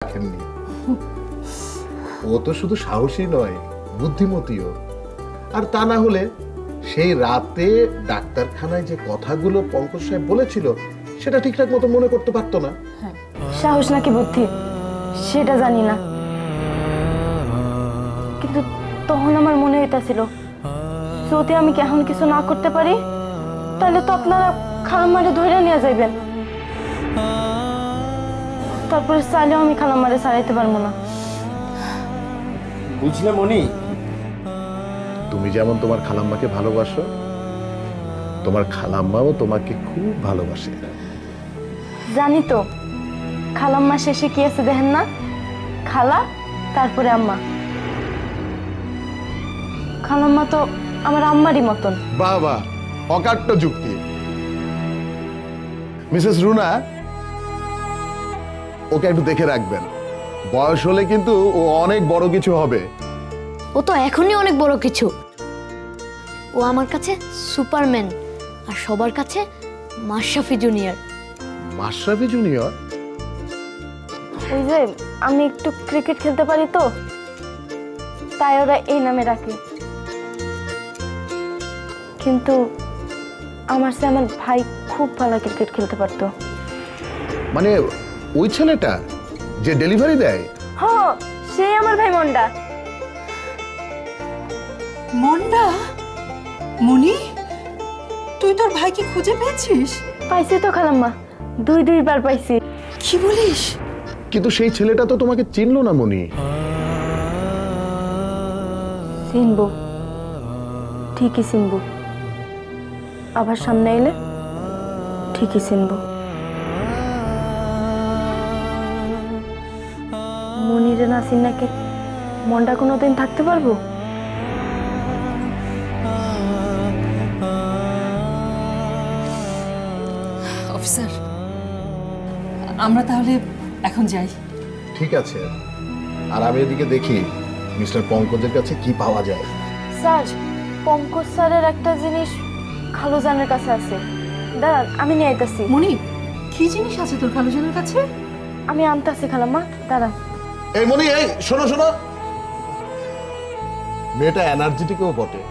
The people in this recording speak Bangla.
রাখেননি। ও তো শুধু সাহসী নয়, বুদ্ধিমতীও। আর তা না হলে সেই রাতে ডাক্তারখানায় যে কথাগুলো পঙ্কজ সাহেব বলেছিল সেটা ঠিকঠাক মতো মনে করতে পারতো না। সাহস নাকি বুদ্ধি সেটা জানি না, কিন্তু তখন আমার মনে হইতাছিল যদি আমি এখন কিছু না করতে পারি তাহলে তো আপনারা খালাম্মারে ধরে নিয়ে যাইবেন, তারপরে চাইলেও আমি খালাম্মারে ছাড়াইতে পারবো না। বুঝলে মনি, তুমি যেমন তোমার খালাম্মাকে ভালোবাসো, তোমার খালাম্মাও তোমাকে খুব ভালোবাসে। জানি তো, খালাম্মা শেষে কি আছে দেখেন না, খালা তারপরে আম্মা। খালাম্মা তো আমার আম্মারই মতন। বাহ বাহ, অকাট্য যুক্তি। মিসেস রুনা, ওকে একটু দেখে রাখবেন, বয়স হলে কিন্তু ও অনেক বড় কিছু হবে। ও তো এখনই অনেক বড় কিছু। ও আমার কাছে সুপারম্যান আর সবার কাছে মাশরাফি জুনিয়র। মাশরাফি জুনিয়র? ওই যে আমি একটু ক্রিকেট খেলতে পারি তো, তাই ওরা এই নামে রাখে। কিন্তু আমার সে আমার ভাই খুব ভালো ক্রিকেট খেলতে পারতো। মানে ওই ছেলেটা যে ডেলিভারি দেয়? হ্যাঁ, সেই আমার ভাই মন্ডা। মন্ডা? মনি, তুই তোর ভাইকে খুঁজে পেয়েছিস? পাইছি তো খালাম্মা, দুইবার পাইছি। কি বলিস? কিন্তু সেই ছেলেটা তো তোমাকে চিনলো না মনি। চিনবো, ঠিকই চিনবো। আবার সামনে এলে ঠিকই চিনবো। মনিরে না চিনাকে মনটা কোনোদিন থাকতে পারবো? অফিসার, আমরা তাহলে এখন যাই। ঠিক আছে, আর আমি এদিকে দেখি মিস্টার পঙ্কজের কাছে কি পাওয়া যায়। স্যার, পঙ্কজ স্যারের একটা জিনিস খালুজানের কাছে আছে। দাঁড়ান, আমি নিয়ে আইতাছি। মনি, কি জিনিস আছে তোর খালুজানের কাছে? আমি আনতাছি খালাম্মা, দাঁড়ান। এই মনি, এই শোনো শোনো, মেয়েটা এনার্জেটিকও বটে।